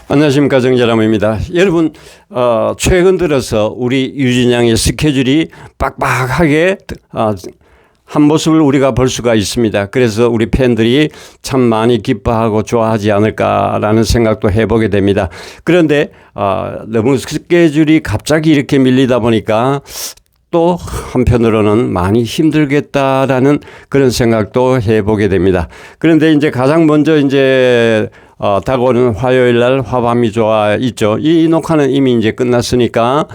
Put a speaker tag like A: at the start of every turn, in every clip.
A: 안녕하십니까, 정재람입니다. 여러분, 최근 들어서 우리 유진 양의 스케줄이 빡빡하게 한 모습을 우리가 볼 수가 있습니다. 그래서 우리 팬들이 참 많이 기뻐하고 좋아하지 않을까라는 생각도 해보게 됩니다. 그런데 너무 스케줄이 갑자기 이렇게 밀리다 보니까 또 한편으로는 많이 힘들겠다라는 그런 생각도 해보게 됩니다. 그런데 이제 가장 먼저 이제 다가오는 화요일 날 화밤이 좋아 있죠. 이 녹화는 이미 이제 끝났으니까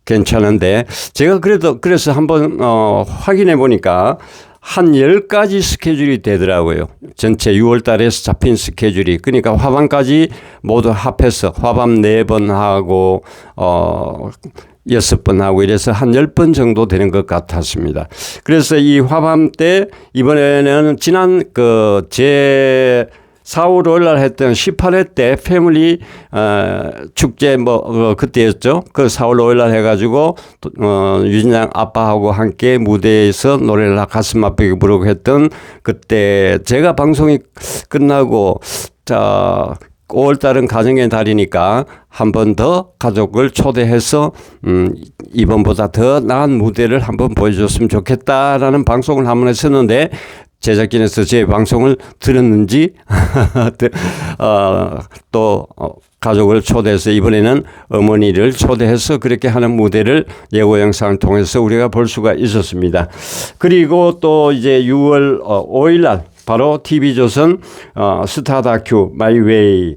A: 괜찮은데 제가 그래서 한번 확인해 보니까 한 10가지 스케줄이 되더라고요. 전체 6월 달에 잡힌 스케줄이. 그러니까 화밤까지 모두 합해서 화밤 4번 하고 6번 하고 이래서 한 10번 정도 되는 것 같았습니다. 그래서 이 화밤 때 이번에는 지난 제 4월 5일 날 했던 18회 때 패밀리 축제 그때였죠. 그 4월 5일 날 해가지고 유진 양 아빠하고 함께 무대에서 노래를 가슴 아프게 부르고 했던 그때 제가 방송이 끝나고 5월 달은 가정의 달이니까 한 번 더 가족을 초대해서 이번보다 더 나은 무대를 한번 보여줬으면 좋겠다라는 방송을 한번 했었는데 제작진에서 제 방송을 들었는지 또 가족을 초대해서 이번에는 어머니를 초대해서 그렇게 하는 무대를 예고 영상을 통해서 우리가 볼 수가 있었습니다. 그리고 또 이제 6월 5일 날 바로 TV조선 스타 다큐 마이 웨이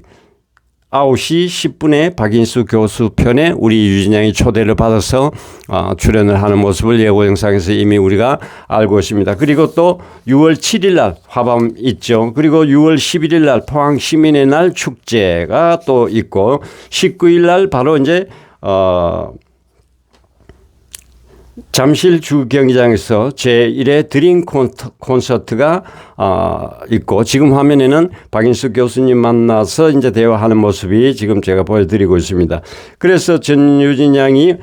A: 9시 10분에 박인수 교수 편에 우리 유진 양이 초대를 받아서 출연을 하는 모습을 예고 영상에서 이미 우리가 알고 있습니다. 그리고 또 6월 7일 날 화밤 있죠. 그리고 6월 11일 날 포항 시민의 날 축제가 또 있고 19일 날 바로 이제 잠실 주경기장에서 제1회 드림 콘서트가 있고 지금 화면에는 박인수 교수님 만나서 이제 대화하는 모습이 지금 제가 보여드리고 있습니다. 그래서 전유진 양이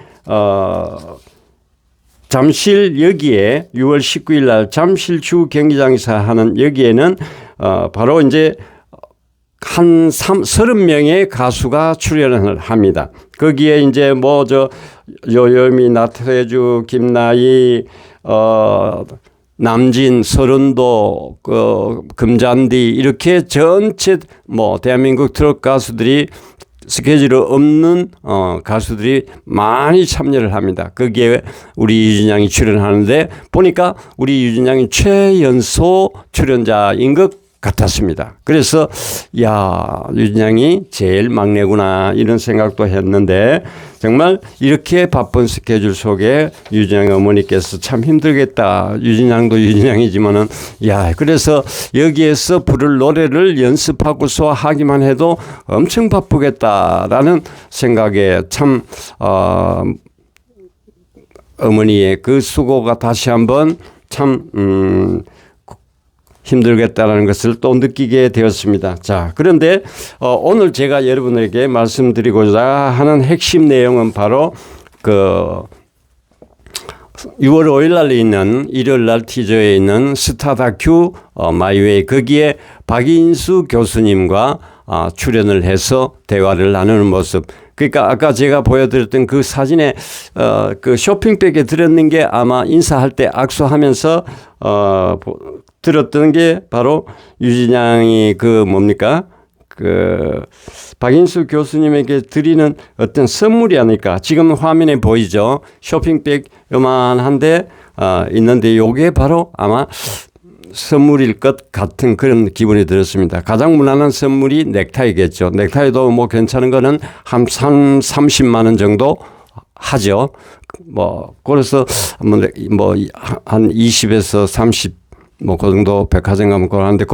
A: 잠실 여기에 6월 19일 날 잠실 주경기장에서 하는 여기에는 바로 이제 한 30명의 가수가 출연을 합니다. 거기에 이제 요요미, 나태주, 김나희, 남진, 서른도, 금잔디 이렇게 전체 대한민국 트롯 가수들이 스케줄이 없는 가수들이 많이 참여를 합니다. 거기에 우리 유진 양이 출연하는데 보니까 우리 유진 양이 최연소 출연자인 것 같았습니다. 그래서 유진 양이 제일 막내구나 이런 생각도 했는데 정말 이렇게 바쁜 스케줄 속에 유진 양 어머니께서 참 힘들겠다. 유진 양도 유진 양이지만은 그래서 여기에서 부를 노래를 연습하고서 하기만 해도 엄청 바쁘겠다라는 생각에 참 어머니의 그 수고가 다시 한번 참 힘들겠다라는 것을 또 느끼게 되었습니다. 자, 그런데 오늘 제가 여러분에게 말씀드리고자 하는 핵심 내용은 바로 6월 5일 날 있는 일요일 날 티저에 있는 스타 다큐 마이웨이 거기에 박인수 교수님과 출연을 해서 대화를 나누는 모습. 그러니까 아까 제가 보여드렸던 그 사진에 그 쇼핑백에 들었는 게 아마 인사할 때 악수하면서 들었던 게 바로 유진 양이 박인수 교수님에게 드리는 어떤 선물이 아닐까. 지금 화면에 보이죠. 쇼핑백 요만한데 있는데 요게 바로 아마 선물일 것 같은 그런 기분이 들었습니다. 가장 무난한 선물이 넥타이겠죠. 넥타이도 괜찮은 거는 한 30만 원 정도 하죠. 그래서 한 20에서 30 그 정도 백화점 가면 하는데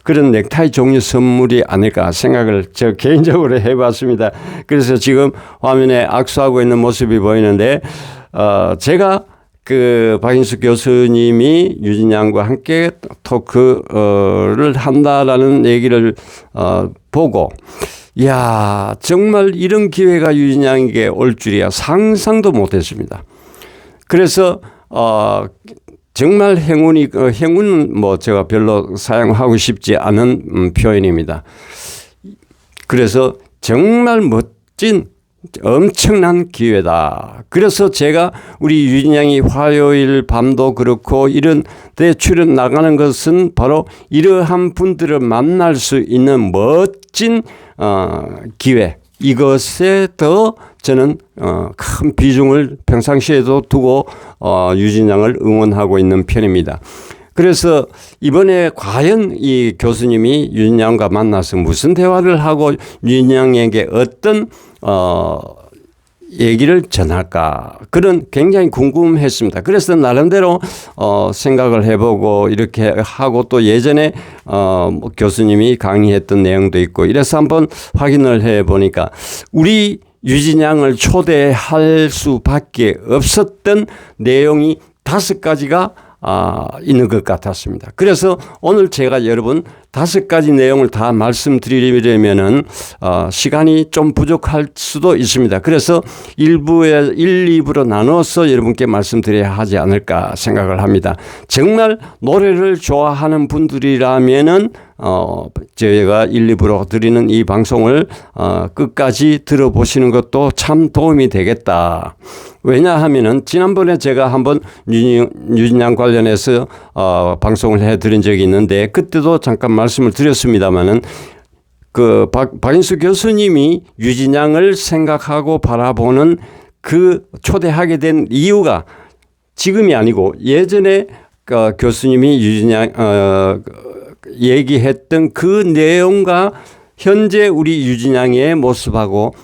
A: 그런 넥타이 종류 선물이 아닐까 생각을 저 개인적으로 해봤습니다. 그래서 지금 화면에 악수하고 있는 모습이 보이는데 제가 박인수 교수님이 유진 양과 함께 토크를 한다라는 얘기를 보고 정말 이런 기회가 유진 양에게 올 줄이야 상상도 못했습니다. 그래서 정말 행운은 제가 별로 사용하고 싶지 않은 표현입니다. 그래서 정말 멋진 엄청난 기회다. 그래서 제가 우리 유진양이 화요일 밤도 그렇고 이런 데 출연 나가는 것은 바로 이러한 분들을 만날 수 있는 멋진 기회. 이것에 더 저는 큰 비중을 평상시에도 두고 유진양을 응원하고 있는 편입니다. 그래서 이번에 과연 이 교수님이 유진양과 만나서 무슨 대화를 하고 유진양에게 어떤 얘기를 전할까, 그런 굉장히 궁금했습니다. 그래서 나름대로 생각을 해보고 이렇게 하고 또 예전에 교수님이 강의했던 내용도 있고 이래서 한번 확인을 해보니까 우리 유진양을 초대할 수밖에 없었던 내용이 5가지가 있는 것 같았습니다. 그래서 오늘 제가 여러분 5가지 내용을 다 말씀드리려면은 시간이 좀 부족할 수도 있습니다. 그래서 1, 2부로 나눠서 여러분께 말씀드려야 하지 않을까 생각을 합니다. 정말 노래를 좋아하는 분들이라면은 저희가 1, 2부로 드리는 이 방송을 끝까지 들어보시는 것도 참 도움이 되겠다. 왜냐하면은 지난번에 제가 한번 유진양 관련해서 방송을 해드린 적이 있는데 그때도 잠깐 말씀을 드렸습니다마는 그 박인수 교수님이 유진양을 생각하고 바라보는 그 초대하게 된 이유가 지금이 아니고 예전에 교수님이 유진양 얘기했던 그 내용과 현재 우리 유진양의 모습하고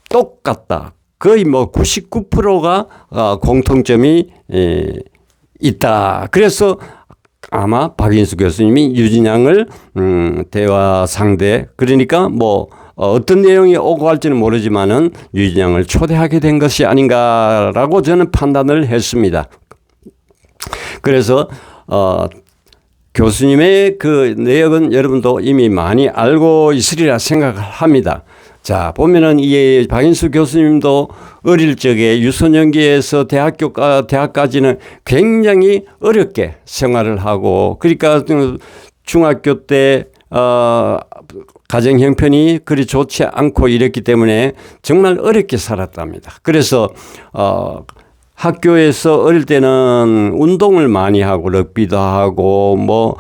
A: 똑같다. 거의 뭐 99%가 공통점이 있다. 그래서 아마 박인수 교수님이 유진양을 대화 상대, 그러니까 뭐 어떤 내용이 오고 갈지는 모르지만은 유진양을 초대하게 된 것이 아닌가라고 저는 판단을 했습니다. 그래서 교수님의 그 내역은 여러분도 이미 많이 알고 있으리라 생각을 합니다. 자, 보면은 이 박인수 교수님도 어릴 적에 유소년기에서 대학까지는 굉장히 어렵게 생활을 하고, 그러니까 중학교 때 가정 형편이 그리 좋지 않고 이랬기 때문에 정말 어렵게 살았답니다. 그래서 학교에서 어릴 때는 운동을 많이 하고 럭비도 하고 뭐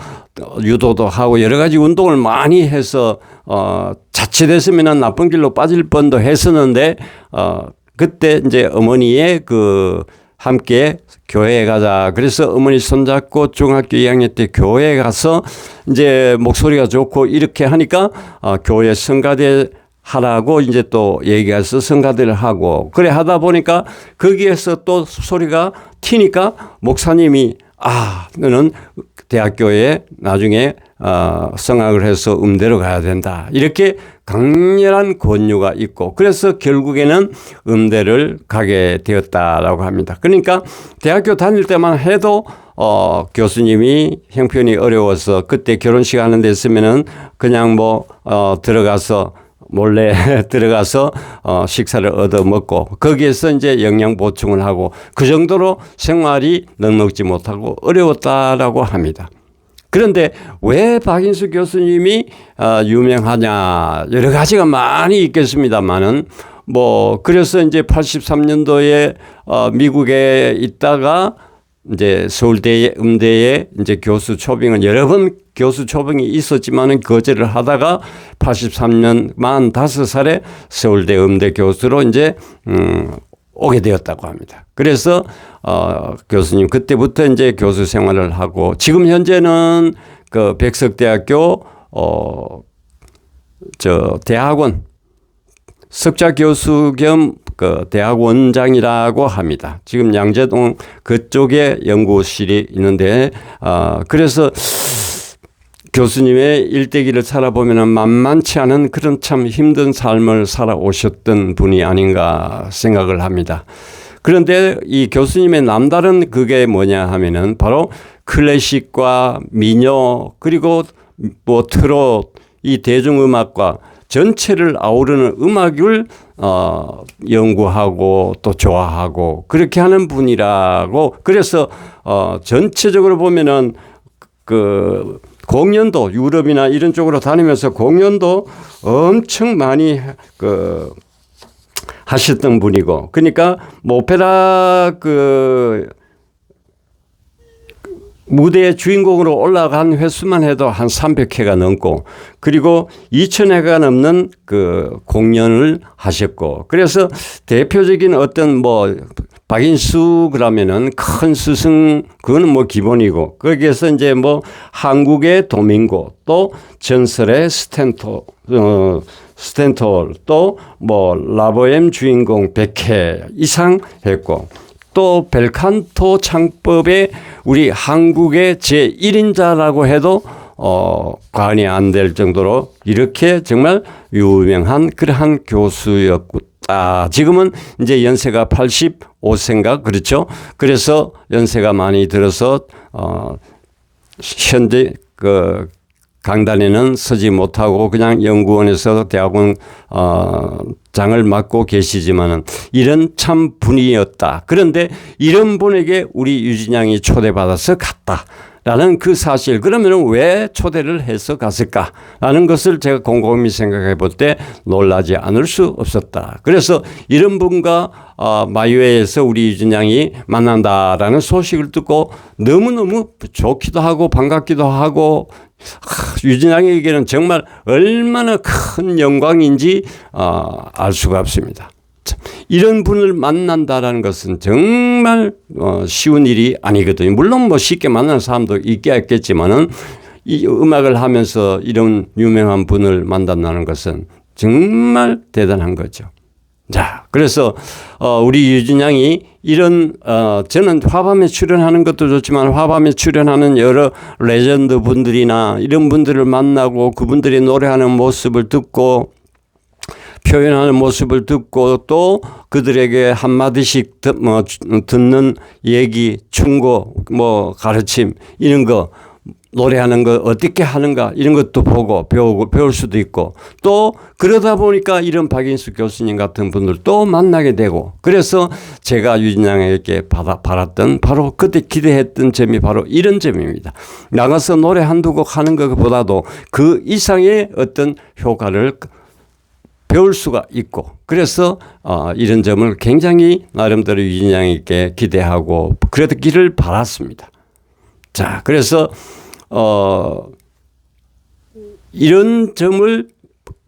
A: 유도도 하고 여러 가지 운동을 많이 해서 자칫했으면 나쁜 길로 빠질 뻔도 했었는데 그때 이제 어머니의 그 함께 교회에 가자. 그래서 어머니 손잡고 중학교 2학년 때 교회에 가서 이제 목소리가 좋고 이렇게 하니까 교회 성가대 하라고 이제 또 얘기해서 성가대를 하고 그래 하다 보니까 거기에서 또 소리가 튀니까 목사님이 너는 대학교에 나중에 성악을 해서 음대로 가야 된다. 이렇게 강렬한 권유가 있고 그래서 결국에는 음대를 가게 되었다라고 합니다. 그러니까 대학교 다닐 때만 해도 교수님이 형편이 어려워서 그때 결혼식 하는 데 있으면은 그냥 뭐 들어가서 몰래 들어가서 식사를 얻어 먹고 거기에서 이제 영양 보충을 하고 그 정도로 생활이 넉넉지 못하고 어려웠다라고 합니다. 그런데 왜 박인수 교수님이 유명하냐, 여러 가지가 많이 있겠습니다만은 뭐 그래서 이제 83년도에 미국에 있다가 이제 서울대 음대에 이제 교수 초빙은 여러 번 교수 초빙이 있었지만은 거절을 하다가 83년 45살에 서울대 음대 교수로 이제 오게 되었다고 합니다. 그래서 교수님 그때부터 이제 교수 생활을 하고 지금 현재는 그 백석대학교 대학원 석좌 교수 겸 그 대학 원장이라고 합니다. 지금 양재동 그쪽에 연구실이 있는데 그래서 교수님의 일대기를 살아보면 만만치 않은 그런 참 힘든 삶을 살아오셨던 분이 아닌가 생각을 합니다. 그런데 이 교수님의 남다른 그게 뭐냐 하면은 바로 클래식과 민요 그리고 뭐 트롯 이 대중음악과 전체를 아우르는 음악을 연구하고 또 좋아하고 그렇게 하는 분이라고 그래서 전체적으로 보면은 그 공연도 유럽이나 이런 쪽으로 다니면서 공연도 엄청 많이 하셨던 분이고, 그러니까 뭐 오페라 무대의 주인공으로 올라간 횟수만 해도 한 300회가 넘고, 그리고 2000회가 넘는 공연을 하셨고, 그래서 대표적인 어떤 뭐 박인수 그러면은 큰 스승, 그거는 뭐 기본이고, 거기에서 이제 뭐 한국의 도밍고, 또 전설의 스탠톨, 또 뭐 라보엠 주인공 100회 이상 했고, 또 벨칸토 창법의 우리 한국의 제1인자라고 해도 과언이 안 될 정도로 이렇게 정말 유명한 그러한 교수였고, 지금은 이제 연세가 85세인가 그렇죠. 그래서 연세가 많이 들어서 현재 강단에는 서지 못하고 그냥 연구원에서 대학원 장을 맡고 계시지만은 이런 참 분이었다. 그런데 이런 분에게 우리 유진양이 초대받아서 갔다라는 그 사실, 그러면 왜 초대를 해서 갔을까라는 것을 제가 곰곰이 생각해 볼 때 놀라지 않을 수 없었다. 그래서 이런 분과 마이웨이에서 우리 유진양이 만난다라는 소식을 듣고 너무너무 좋기도 하고 반갑기도 하고, 유진양에게는 정말 얼마나 큰 영광인지 알 수가 없습니다. 이런 분을 만난다라는 것은 정말 쉬운 일이 아니거든요. 물론 뭐 쉽게 만나는 사람도 있겠지만은 이 음악을 하면서 이런 유명한 분을 만난다는 것은 정말 대단한 거죠. 자, 그래서 우리 유진양이 이런 저는 화밤에 출연하는 것도 좋지만 화밤에 출연하는 여러 레전드 분들이나 이런 분들을 만나고 그분들이 노래하는 모습을 듣고 표현하는 모습을 듣고, 또 그들에게 한마디씩 듣는 얘기, 충고, 뭐 가르침 이런 거, 노래하는 거 어떻게 하는가 이런 것도 보고 배울 수도 있고, 또 그러다 보니까 이런 박인수 교수님 같은 분들도 만나게 되고, 그래서 제가 유진양에게 바랐던, 바로 그때 기대했던 점이 바로 이런 점입니다. 나가서 노래 한두 곡 하는 것보다도 그 이상의 어떤 효과를 배울 수가 있고, 그래서 이런 점을 굉장히 나름대로 유진양에게 기대하고 그랬기를 바랐습니다. 자, 그래서 이런 점을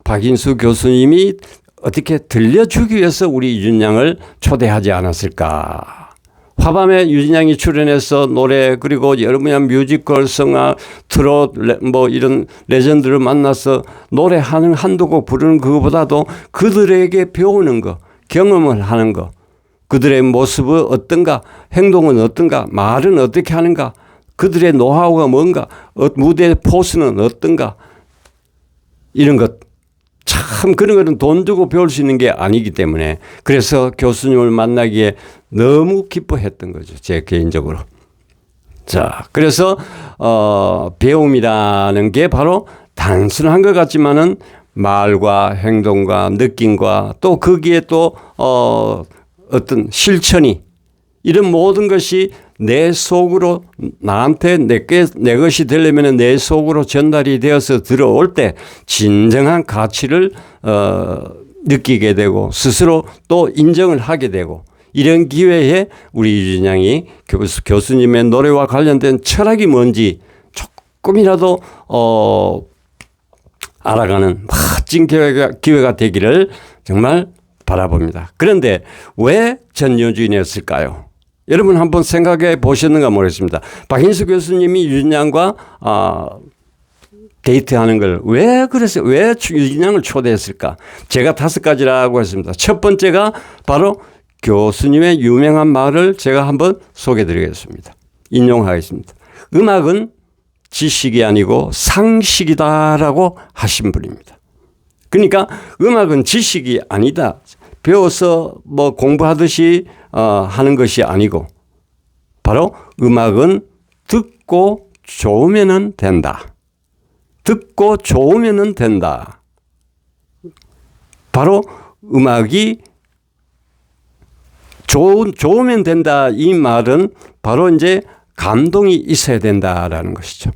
A: 박인수 교수님이 어떻게 들려주기 위해서 우리 유진양을 초대하지 않았을까. 화밤에 유진양이 출연해서 노래, 그리고 여러분의 뮤지컬, 성악, 트롯, 뭐 이런 레전드를 만나서 노래하는 한두 곡 부르는 그거보다도 그들에게 배우는 거, 경험을 하는 거, 그들의 모습은 어떤가, 행동은 어떤가, 말은 어떻게 하는가, 그들의 노하우가 뭔가, 무대 포스는 어떤가, 이런 것. 참 그런 거는 돈 주고 배울 수 있는 게 아니기 때문에, 그래서 교수님을 만나기에 너무 기뻐했던 거죠, 제 개인적으로. 자, 그래서 배움이라는 게 바로 단순한 것 같지만은 말과 행동과 느낌과 또 거기에 또 어떤 실천이, 이런 모든 것이 내 속으로, 나한테 내 것이 되려면 내 속으로 전달이 되어서 들어올 때 진정한 가치를 느끼게 되고 스스로 또 인정을 하게 되고, 이런 기회에 우리 유진양이 교수님의 노래와 관련된 철학이 뭔지 조금이라도 알아가는 멋진 기회가 되기를 정말 바라봅니다. 그런데 왜 전효진이었을까요? 여러분 한번 생각해 보셨는가 모르겠습니다. 박인수 교수님이 유진양과 데이트하는 걸 왜 그랬어요? 왜 유진양을 초대했을까? 제가 5가지라고 했습니다. 첫 번째가 바로 교수님의 유명한 말을 제가 한번 소개해 드리겠습니다. 인용하겠습니다. 음악은 지식이 아니고 상식이다라고 하신 분입니다. 그러니까 음악은 지식이 아니다. 배워서 뭐 공부하듯이 하는 것이 아니고, 바로 음악은 듣고 좋으면은 된다. 듣고 좋으면은 된다. 바로 음악이 좋으면 된다. 이 말은 바로 이제 감동이 있어야 된다라는 것이죠.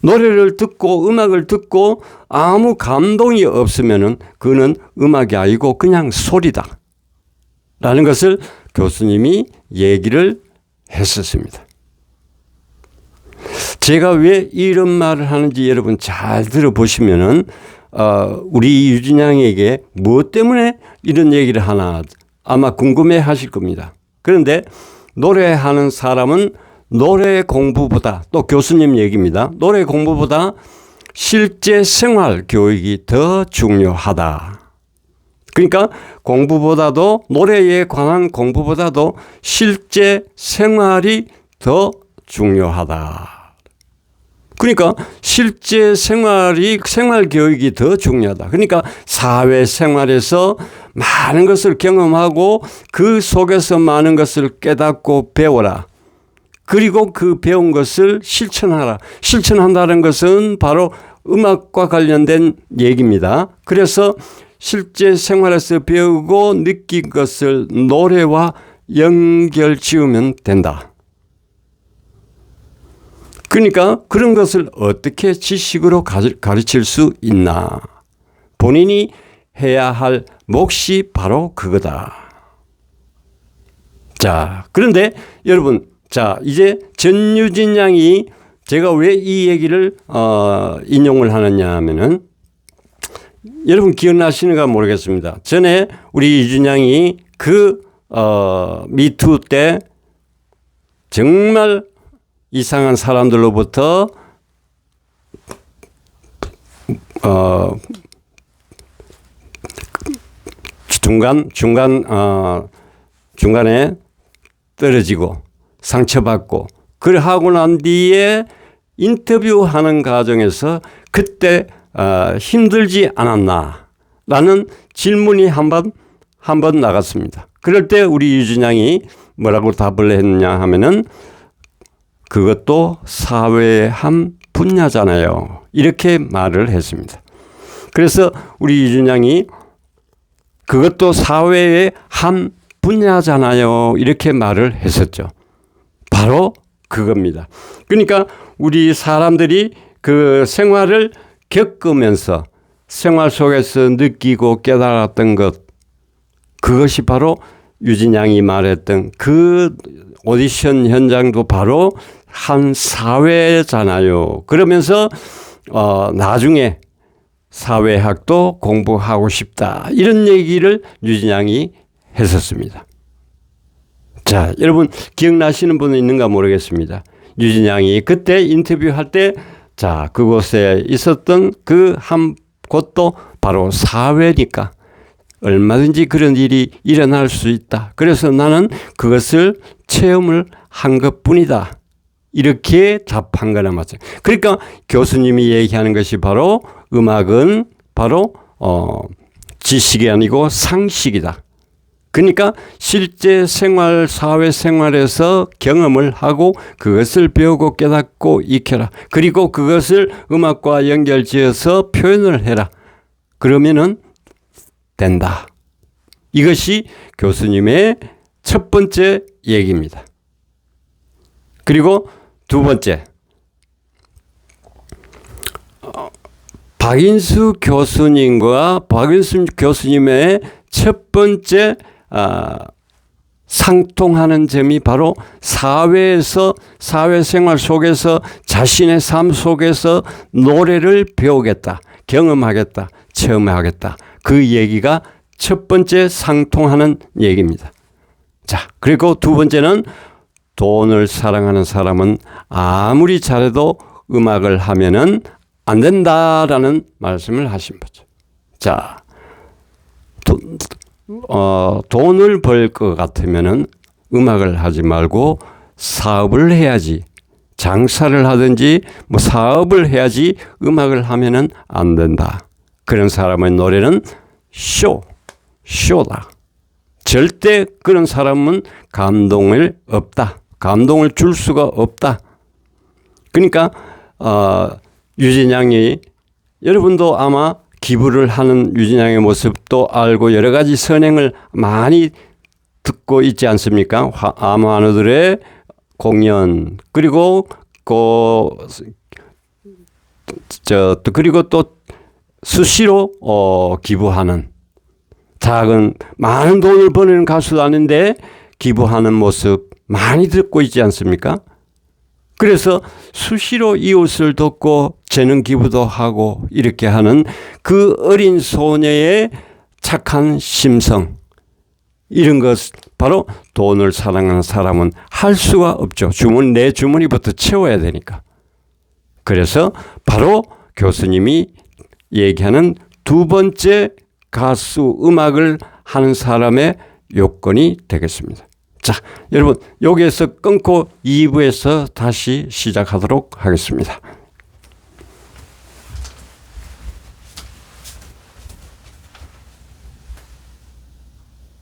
A: 노래를 듣고 음악을 듣고 아무 감동이 없으면은 그는 음악이 아니고 그냥 소리다 라는 것을 교수님이 얘기를 했었습니다. 제가 왜 이런 말을 하는지 여러분 잘 들어보시면은 우리 유진양에게 무엇 때문에 이런 얘기를 하나 아마 궁금해 하실 겁니다. 그런데 노래하는 사람은 노래 공부보다, 또 교수님 얘기입니다. 노래 공부보다 실제 생활 교육이 더 중요하다. 그러니까 공부보다도, 노래에 관한 공부보다도 실제 생활이 더 중요하다. 그러니까 실제 생활 교육이 더 중요하다. 그러니까 사회생활에서 많은 것을 경험하고 그 속에서 많은 것을 깨닫고 배워라. 그리고 그 배운 것을 실천하라. 실천한다는 것은 바로 음악과 관련된 얘기입니다. 그래서 실제 생활에서 배우고 느낀 것을 노래와 연결 지으면 된다. 그러니까 그런 것을 어떻게 지식으로 가르칠 수 있나. 본인이 해야 할 몫이 바로 그거다. 자, 그런데 여러분, 자, 이제 전유진 양이 제가 왜 이 얘기를 인용을 하느냐 하면은 여러분 기억나시는가 모르겠습니다. 전에 우리 유진 양이 그 미투 때 정말 이상한 사람들로부터 중간에 떨어지고 상처받고 그걸 하고 난 뒤에 인터뷰하는 과정에서 그때 힘들지 않았나 라는 질문이 한 번 나갔습니다. 그럴 때 우리 유진 양이 뭐라고 답을 했냐 하면은 그것도 사회의 한 분야잖아요. 이렇게 말을 했습니다. 그래서 우리 유진 양이 그것도 사회의 한 분야잖아요. 이렇게 말을 했었죠. 바로 그겁니다. 그러니까 우리 사람들이 그 생활을 겪으면서 생활 속에서 느끼고 깨달았던 것, 그것이 바로 유진 양이 말했던 그 오디션 현장도 바로 한 사회잖아요. 그러면서 나중에 사회학도 공부하고 싶다. 이런 얘기를 유진 양이 했었습니다. 자, 여러분 기억나시는 분은 있는가 모르겠습니다. 유진 양이 그때 인터뷰할 때 자, 그곳에 있었던 그 한 곳도 바로 사회니까 얼마든지 그런 일이 일어날 수 있다. 그래서 나는 그것을 체험을 한 것뿐이다. 이렇게 답한 거나 마찬가지. 그러니까 교수님이 얘기하는 것이 바로 음악은 바로 지식이 아니고 상식이다. 그러니까 실제 생활, 사회생활에서 경험을 하고 그것을 배우고 깨닫고 익혀라. 그리고 그것을 음악과 연결지어서 표현을 해라. 그러면은 된다. 이것이 교수님의 첫 번째 얘기입니다. 그리고 두 번째, 박인수 교수님과 박인수 교수님의 첫 번째 상통하는 점이 바로 사회에서, 사회생활 속에서 자신의 삶 속에서 노래를 배우겠다, 경험하겠다, 체험하겠다. 그 얘기가 첫 번째 상통하는 얘기입니다. 자, 그리고 두 번째는 돈을 사랑하는 사람은 아무리 잘해도 음악을 하면은 안 된다라는 말씀을 하신 거죠. 자, 돈을 벌 것 같으면은 음악을 하지 말고 사업을 해야지. 장사를 하든지 뭐 사업을 해야지 음악을 하면은 안 된다. 그런 사람의 노래는 쇼다. 절대 그런 사람은 감동을 줄 수가 없다. 그러니까 유진 양이, 여러분도 아마 기부를 하는 유진 양의 모습도 알고 여러 가지 선행을 많이 듣고 있지 않습니까? 암환우들의 공연, 그리고 그 또 그리고 또 수시로 기부하는 작은 많은 돈을 버는 가수도 아닌데 기부하는 모습 많이 듣고 있지 않습니까? 그래서 수시로 이웃을 돕고 재능 기부도 하고 이렇게 하는 그 어린 소녀의 착한 심성, 이런 것 바로 돈을 사랑하는 사람은 할 수가 없죠. 내 주머니부터 채워야 되니까. 그래서 바로 교수님이 얘기하는 두 번째 가수 음악을 하는 사람의 요건이 되겠습니다. 자, 여러분 여기에서 끊고 2부에서 다시 시작하도록 하겠습니다.